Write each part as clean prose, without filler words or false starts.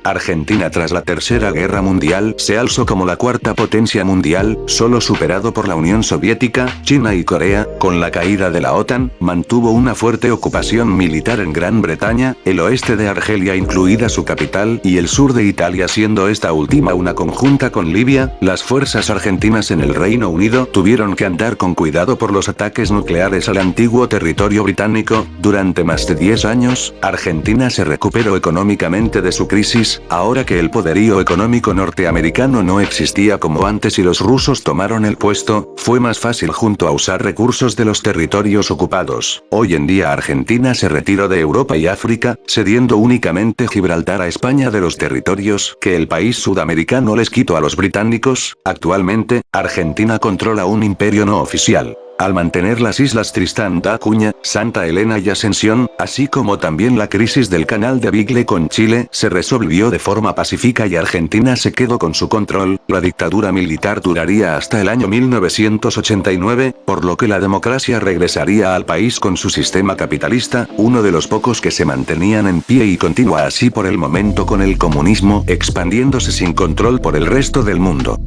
Argentina tras la Tercera Guerra Mundial se alzó como la cuarta potencia mundial, solo superado por la Unión Soviética, China y Corea. Con la caída de la OTAN, mantuvo una fuerte ocupación militar en Gran Bretaña, el oeste de Argelia incluida su capital, y el sur de Italia siendo esta última una conjunta con Libia. Las fuerzas argentinas en el Reino Unido tuvieron que andar con cuidado por los ataques nucleares al antiguo territorio británico. Durante más de 10 años, Argentina se recuperó económicamente de su crisis, ahora que el poderío económico norteamericano no existía como antes y los rusos tomaron el puesto, fue más fácil junto a usar recursos de los territorios ocupados. Hoy en día Argentina se retiró de Europa y África, cediendo únicamente Gibraltar a España de los territorios que el país sudamericano les quitó a los británicos. Actualmente, Argentina controla un imperio no oficial. Al mantener las islas Tristán da Cunha, Santa Elena y Ascensión, así como también la crisis del canal de Beagle con Chile, se resolvió de forma pacífica y Argentina se quedó con su control. La dictadura militar duraría hasta el año 1989, por lo que la democracia regresaría al país con su sistema capitalista, uno de los pocos que se mantenían en pie y continúa así por el momento con el comunismo expandiéndose sin control por el resto del mundo.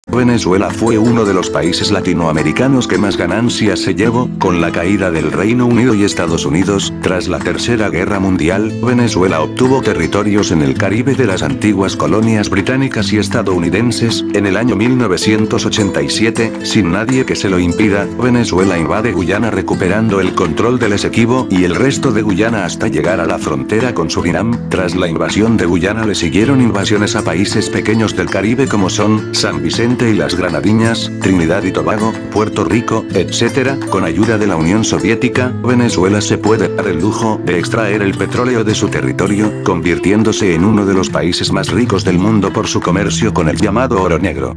Venezuela fue uno de los países latinoamericanos que más ganancias se llevó, con la caída del Reino Unido y Estados Unidos. Tras la Tercera Guerra Mundial, Venezuela obtuvo territorios en el Caribe de las antiguas colonias británicas y estadounidenses. En el año 1987, sin nadie que se lo impida, Venezuela invade Guyana recuperando el control del Esequibo y el resto de Guyana hasta llegar a la frontera con Surinam. Tras la invasión de Guyana le siguieron invasiones a países pequeños del Caribe como son San Vicente y las Granadinas, Trinidad y Tobago, Puerto Rico, etc. Con ayuda de la Unión Soviética, Venezuela se puede dar el lujo de extraer el petróleo de su territorio, convirtiéndose en uno de los países más ricos del mundo por su comercio con el llamado oro negro.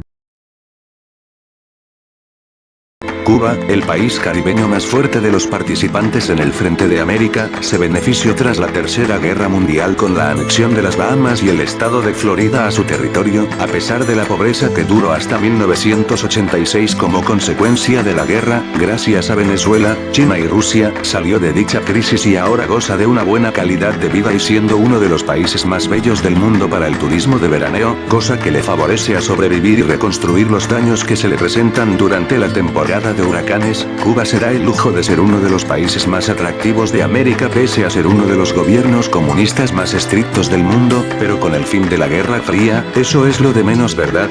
Cuba, el país caribeño más fuerte de los participantes en el Frente de América, se benefició tras la Tercera Guerra Mundial con la anexión de las Bahamas y el estado de Florida a su territorio, a pesar de la pobreza que duró hasta 1986 como consecuencia de la guerra. Gracias a Venezuela, China y Rusia, salió de dicha crisis y ahora goza de una buena calidad de vida y siendo uno de los países más bellos del mundo para el turismo de veraneo, cosa que le favorece a sobrevivir y reconstruir los daños que se le presentan durante la temporada de huracanes. Cuba se da el lujo de ser uno de los países más atractivos de América pese a ser uno de los gobiernos comunistas más estrictos del mundo, pero con el fin de la Guerra Fría, ¿eso es lo de menos, verdad?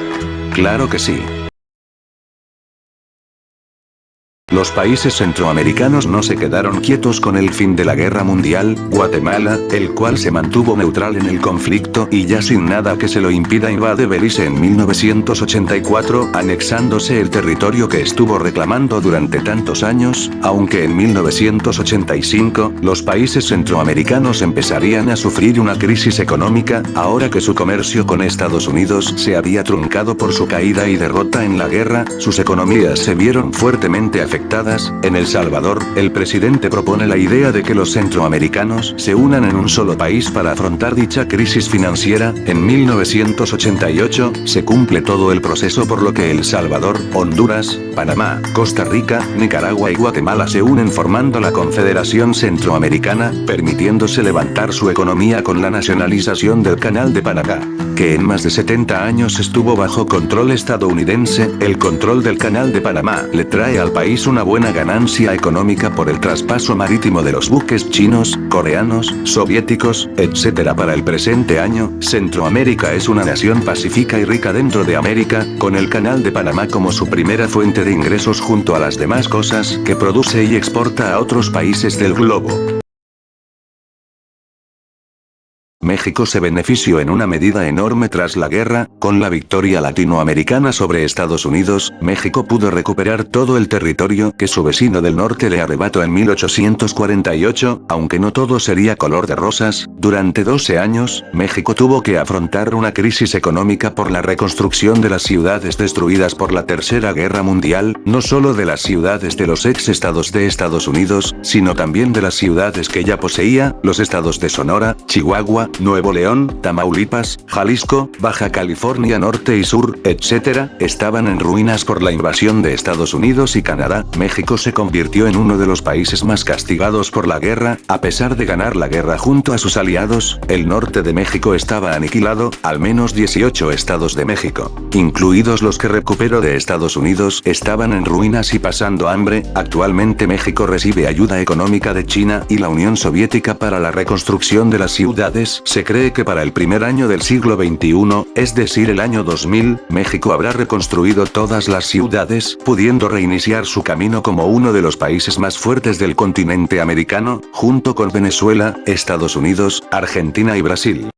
Claro que sí. Los países centroamericanos no se quedaron quietos con el fin de la guerra mundial. Guatemala, el cual se mantuvo neutral en el conflicto y ya sin nada que se lo impida invade Belice en 1984, anexándose el territorio que estuvo reclamando durante tantos años, aunque en 1985, los países centroamericanos empezarían a sufrir una crisis económica, ahora que su comercio con Estados Unidos se había truncado por su caída y derrota en la guerra, sus economías se vieron fuertemente afectadas. En El Salvador, el presidente propone la idea de que los centroamericanos se unan en un solo país para afrontar dicha crisis financiera. En 1988, se cumple todo el proceso por lo que El Salvador, Honduras, Panamá, Costa Rica, Nicaragua y Guatemala se unen formando la Confederación Centroamericana, permitiéndose levantar su economía con la nacionalización del Canal de Panamá, que en más de 70 años estuvo bajo control estadounidense. El control del Canal de Panamá le trae al país una buena ganancia económica por el traspaso marítimo de los buques chinos, coreanos, soviéticos, etc. Para el presente año, Centroamérica es una nación pacífica y rica dentro de América, con el Canal de Panamá como su primera fuente de ingresos junto a las demás cosas que produce y exporta a otros países del globo. México se benefició en una medida enorme tras la guerra, con la victoria latinoamericana sobre Estados Unidos. México pudo recuperar todo el territorio que su vecino del norte le arrebató en 1848, aunque no todo sería color de rosas. Durante 12 años, México tuvo que afrontar una crisis económica por la reconstrucción de las ciudades destruidas por la Tercera Guerra Mundial, no solo de las ciudades de los ex estados de Estados Unidos, sino también de las ciudades que ya poseía, los estados de Sonora, Chihuahua, Nuevo León, Tamaulipas, Jalisco, Baja California Norte y Sur, etc., estaban en ruinas por la invasión de Estados Unidos y Canadá. México se convirtió en uno de los países más castigados por la guerra. A pesar de ganar la guerra junto a sus aliados, el norte de México estaba aniquilado. Al menos 18 estados de México, incluidos los que recuperó de Estados Unidos, estaban en ruinas y pasando hambre. Actualmente México recibe ayuda económica de China y la Unión Soviética para la reconstrucción de las ciudades. Se cree que para el primer año del siglo XXI, es decir el año 2000, México habrá reconstruido todas las ciudades, pudiendo reiniciar su camino como uno de los países más fuertes del continente americano, junto con Venezuela, Estados Unidos, Argentina y Brasil.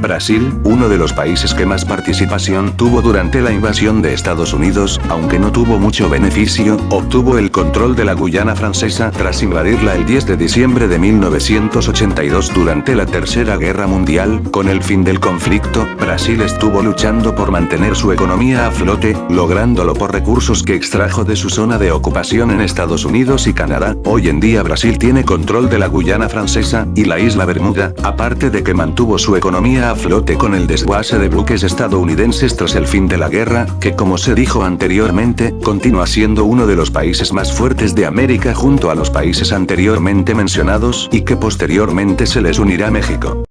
Brasil, uno de los países que más participación tuvo durante la invasión de Estados Unidos, aunque no tuvo mucho beneficio, obtuvo el control de la Guyana Francesa tras invadirla el 10 de diciembre de 1982 durante la Tercera Guerra Mundial. Con el fin del conflicto, Brasil estuvo luchando por mantener su economía a flote, lográndolo por recursos que extrajo de su zona de ocupación en Estados Unidos y Canadá. Hoy en día Brasil tiene control de la Guyana Francesa y la isla Bermuda, aparte de que mantuvo su economía a flote con el desguace de buques estadounidenses tras el fin de la guerra, que como se dijo anteriormente, continúa siendo uno de los países más fuertes de América junto a los países anteriormente mencionados y que posteriormente se les unirá México.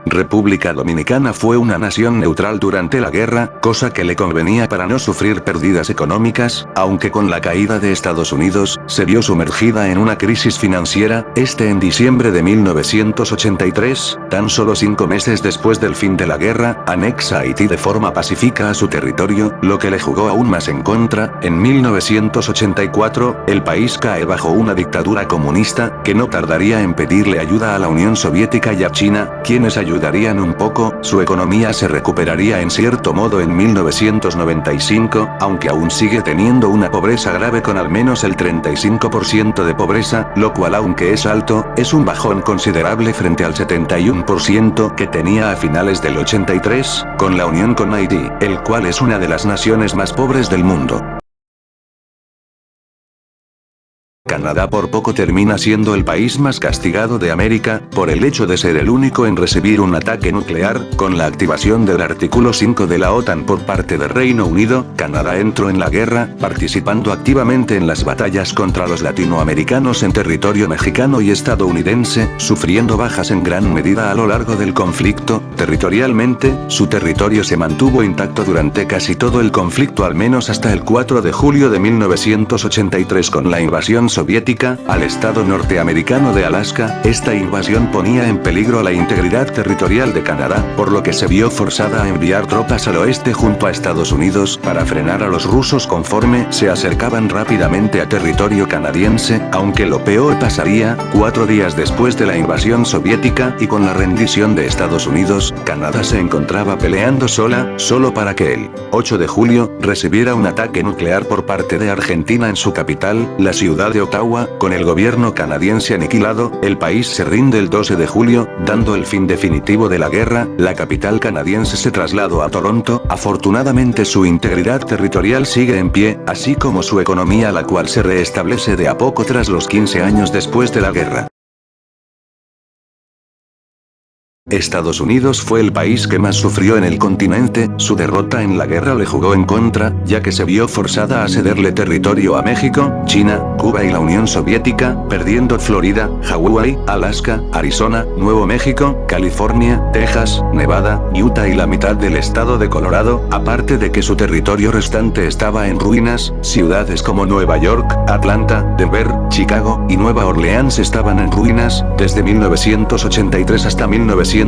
República Dominicana fue una nación neutral durante la guerra, cosa que le convenía para no sufrir pérdidas económicas, aunque con la caída de Estados Unidos, se vio sumergida en una crisis financiera. En diciembre de 1983, tan solo 5 meses después del fin de la guerra, anexa a Haití de forma pacífica a su territorio, lo que le jugó aún más en contra. En 1984, el país cae bajo una dictadura comunista, que no tardaría en pedirle ayuda a la Unión Soviética y a China, quienes ayudarían un poco. Su economía se recuperaría en cierto modo en 1995, aunque aún sigue teniendo una pobreza grave con al menos el 35% de pobreza, lo cual aunque es alto, es un bajón considerable frente al 71% que tenía a finales del 83, con la unión con Haití, el cual es una de las naciones más pobres del mundo. Canadá por poco termina siendo el país más castigado de América, por el hecho de ser el único en recibir un ataque nuclear. Con la activación del artículo 5 de la OTAN por parte del Reino Unido, Canadá entró en la guerra, participando activamente en las batallas contra los latinoamericanos en territorio mexicano y estadounidense, sufriendo bajas en gran medida a lo largo del conflicto. Territorialmente, su territorio se mantuvo intacto durante casi todo el conflicto, al menos hasta el 4 de julio de 1983 con la invasión soviética al estado norteamericano de Alaska. Esta invasión ponía en peligro la integridad territorial de Canadá, por lo que se vio forzada a enviar tropas al oeste junto a Estados Unidos para frenar a los rusos conforme se acercaban rápidamente a territorio canadiense, aunque lo peor pasaría 4 días después de la invasión soviética y con la rendición de Estados Unidos. Canadá se encontraba peleando solo para que el 8 de julio recibiera un ataque nuclear por parte de Argentina en su capital, la ciudad de Ottawa. Con el gobierno canadiense aniquilado, el país se rinde el 12 de julio, dando el fin definitivo de la guerra. La capital canadiense se trasladó a Toronto. Afortunadamente su integridad territorial sigue en pie, así como su economía, la cual se reestablece de a poco tras los 15 años después de la guerra. Estados Unidos fue el país que más sufrió en el continente. Su derrota en la guerra le jugó en contra, ya que se vio forzada a cederle territorio a México, China, Cuba y la Unión Soviética, perdiendo Florida, Hawái, Alaska, Arizona, Nuevo México, California, Texas, Nevada, Utah y la mitad del estado de Colorado, aparte de que su territorio restante estaba en ruinas. Ciudades como Nueva York, Atlanta, Denver, Chicago y Nueva Orleans estaban en ruinas. Desde 1983 hasta 1990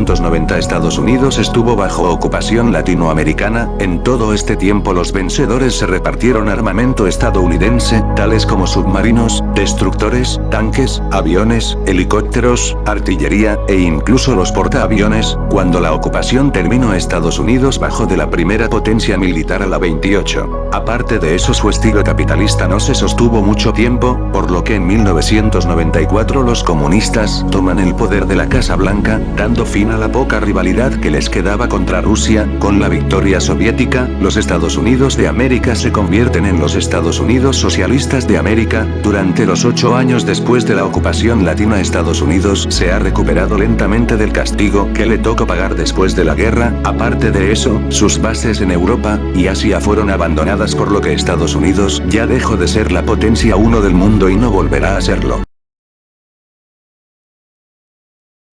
Estados Unidos estuvo bajo ocupación latinoamericana. En todo este tiempo los vencedores se repartieron armamento estadounidense, tales como submarinos, destructores, tanques, aviones, helicópteros, artillería, e incluso los portaaviones. Cuando la ocupación terminó, Estados Unidos bajó de la primera potencia militar a la 28. Aparte de eso, su estilo capitalista no se sostuvo mucho tiempo, por lo que en 1994 los comunistas toman el poder de la Casa Blanca, dando fin a la poca rivalidad que les quedaba contra Rusia. Con la victoria soviética, los Estados Unidos de América se convierten en los Estados Unidos socialistas de América. Durante Durante los 8 años después de la ocupación latina, Estados Unidos se ha recuperado lentamente del castigo que le tocó pagar después de la guerra. Aparte de eso, sus bases en Europa y Asia fueron abandonadas, por lo que Estados Unidos ya dejó de ser la potencia 1 del mundo y no volverá a serlo.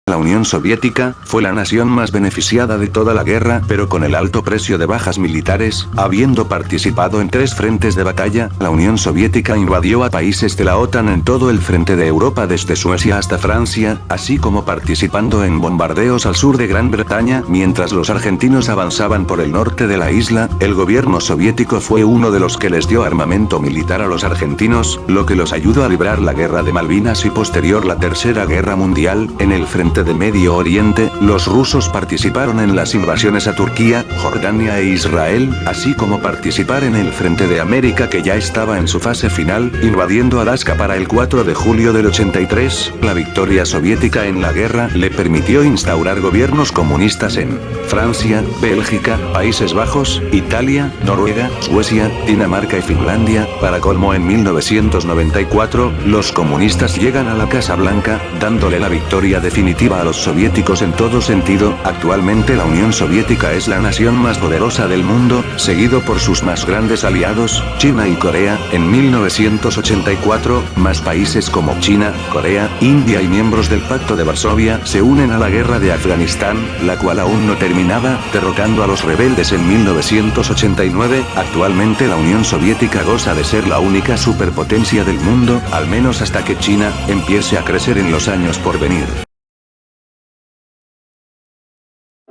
La Unión Soviética fue la nación más beneficiada de toda la guerra, pero con el alto precio de bajas militares. Habiendo participado en 3 frentes de batalla, la Unión Soviética invadió a países de la OTAN en todo el frente de Europa, desde Suecia hasta Francia, así como participando en bombardeos al sur de Gran Bretaña. Mientras los argentinos avanzaban por el norte de la isla, el gobierno soviético fue uno de los que les dio armamento militar a los argentinos, lo que los ayudó a librar la Guerra de Malvinas y posterior la Tercera Guerra Mundial. En el frente de Medio Oriente, los rusos participaron en las invasiones a Turquía, Jordania e Israel, así como participar en el frente de América, que ya estaba en su fase final, invadiendo Alaska para el 4 de julio del 83. La victoria soviética en la guerra le permitió instaurar gobiernos comunistas en Francia, Bélgica, Países Bajos, Italia, Noruega, Suecia, Dinamarca y Finlandia. Para colmo, en 1994, los comunistas llegan a la Casa Blanca, dándole la victoria definitiva a los soviéticos en todo sentido. Actualmente la Unión Soviética es la nación más poderosa del mundo, seguido por sus más grandes aliados, China y Corea. En 1984, más países como China, Corea, India y miembros del Pacto de Varsovia se unen a la guerra de Afganistán, la cual aún no terminaba, derrocando a los rebeldes en 1989. Actualmente la Unión Soviética goza de ser la única superpotencia del mundo, al menos hasta que China empiece a crecer en los años por venir.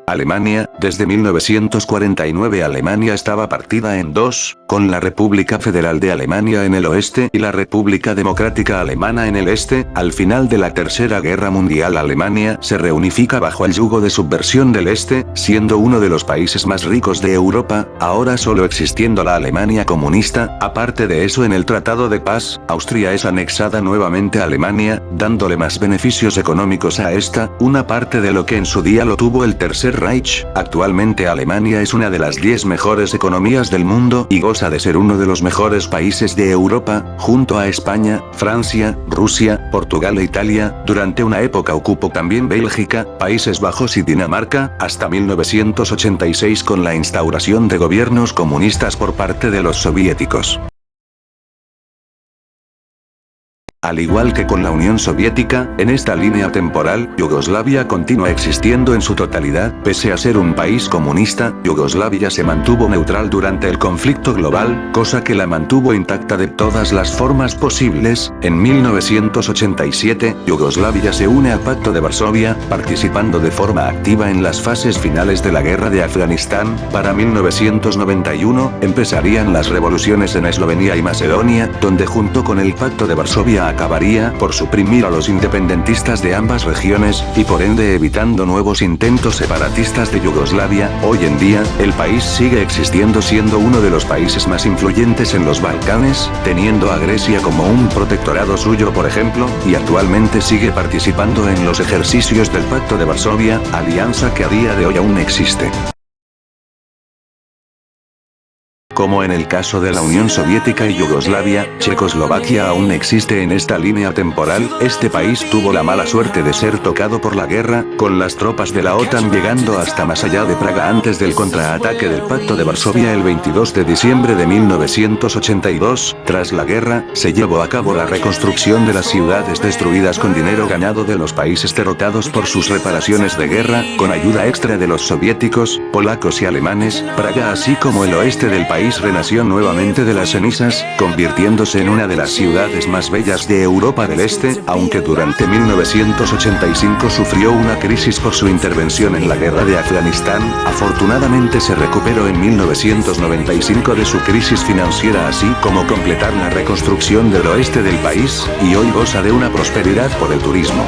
Alemania. Desde 1949 Alemania estaba partida en 2, con la República Federal de Alemania en el oeste y la República Democrática Alemana en el este. Al final de la Tercera Guerra Mundial, Alemania se reunifica bajo el yugo de subversión del este, siendo uno de los países más ricos de Europa, ahora solo existiendo la Alemania comunista. Aparte de eso, en el Tratado de Paz, Austria es anexada nuevamente a Alemania, dándole más beneficios económicos a esta, una parte de lo que en su día lo tuvo el Tercer Reich. Actualmente Alemania es una de las 10 mejores economías del mundo y goza de ser uno de los mejores países de Europa, junto a España, Francia, Rusia, Portugal e Italia. Durante una época ocupó también Bélgica, Países Bajos y Dinamarca, hasta 1986 con la instauración de gobiernos comunistas por parte de los soviéticos. Al igual que con la Unión Soviética, en esta línea temporal, Yugoslavia continúa existiendo en su totalidad. Pese a ser un país comunista, Yugoslavia se mantuvo neutral durante el conflicto global, cosa que la mantuvo intacta de todas las formas posibles. En 1987, Yugoslavia se une al Pacto de Varsovia, participando de forma activa en las fases finales de la guerra de Afganistán. Para 1991, empezarían las revoluciones en Eslovenia y Macedonia, donde junto con el Pacto de Varsovia acabaría por suprimir a los independentistas de ambas regiones, y por ende evitando nuevos intentos separatistas de Yugoslavia. Hoy en día, el país sigue existiendo, siendo uno de los países más influyentes en los Balcanes, teniendo a Grecia como un protectorado suyo, por ejemplo, y actualmente sigue participando en los ejercicios del Pacto de Varsovia, alianza que a día de hoy aún existe. Como en el caso de la Unión Soviética y Yugoslavia, Checoslovaquia aún existe en esta línea temporal. Este país tuvo la mala suerte de ser tocado por la guerra, con las tropas de la OTAN llegando hasta más allá de Praga antes del contraataque del Pacto de Varsovia el 22 de diciembre de 1982. Tras la guerra, se llevó a cabo la reconstrucción de las ciudades destruidas con dinero ganado de los países derrotados por sus reparaciones de guerra, con ayuda extra de los soviéticos, polacos y alemanes. Praga, así como el oeste del país, renació nuevamente de las cenizas, convirtiéndose en una de las ciudades más bellas de Europa del Este, aunque durante 1985 sufrió una crisis por su intervención en la guerra de Afganistán. Afortunadamente se recuperó en 1995 de su crisis financiera, así como completar la reconstrucción del oeste del país, y hoy goza de una prosperidad por el turismo.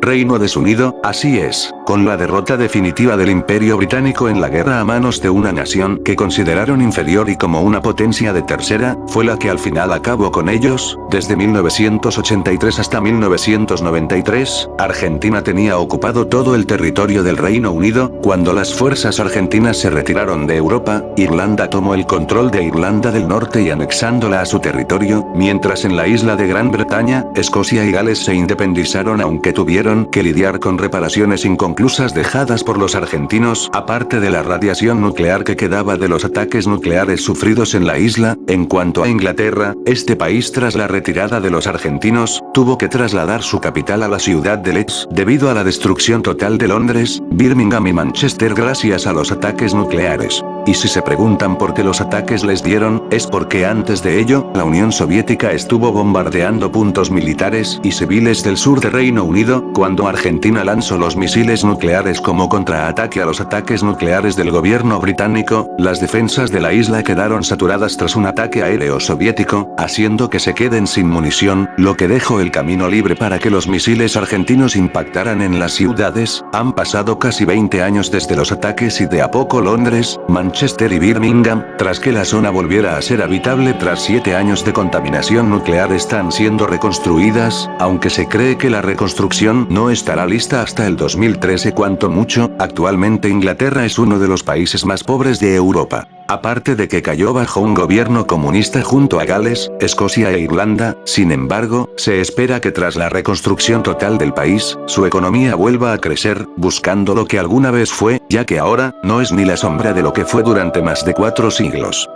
Reino desunido, así es, con la derrota definitiva del Imperio Británico en la guerra a manos de una nación que consideraron inferior y como una potencia de tercera, fue la que al final acabó con ellos. Desde 1983 hasta 1993, Argentina tenía ocupado todo el territorio del Reino Unido. Cuando las fuerzas argentinas se retiraron de Europa, Irlanda tomó el control de Irlanda del Norte y anexándola a su territorio, mientras en la isla de Gran Bretaña, Escocia y Gales se independizaron aunque tuvieron que lidiar con reparaciones inconclusas dejadas por los argentinos, aparte de la radiación nuclear que quedaba de los ataques nucleares sufridos en la isla. En cuanto a Inglaterra, este país tras la retirada de los argentinos, tuvo que trasladar su capital a la ciudad de Leeds, debido a la destrucción total de Londres, Birmingham y Manchester gracias a los ataques nucleares. Y si se preguntan por qué los ataques les dieron, es porque antes de ello, la Unión Soviética estuvo bombardeando puntos militares y civiles del sur de Reino Unido, cuando Argentina lanzó los misiles nucleares como contraataque a los ataques nucleares del gobierno británico. Las defensas de la isla quedaron saturadas tras un ataque aéreo soviético, haciendo que se queden sin munición, lo que dejó el camino libre para que los misiles argentinos impactaran en las ciudades. Han pasado casi 20 años desde los ataques y de a poco Londres, Manchester y Birmingham, tras que la zona volviera a ser habitable tras 7 años de contaminación nuclear, están siendo reconstruidas, aunque se cree que la reconstrucción no estará lista hasta el 2013 cuanto mucho. Actualmente Inglaterra es uno de los países más pobres de Europa. Aparte de que cayó bajo un gobierno comunista junto a Gales, Escocia e Irlanda, sin embargo, se espera que tras la reconstrucción total del país, su economía vuelva a crecer, buscando lo que alguna vez fue, ya que ahora, no es ni la sombra de lo que fue durante más de 4 siglos.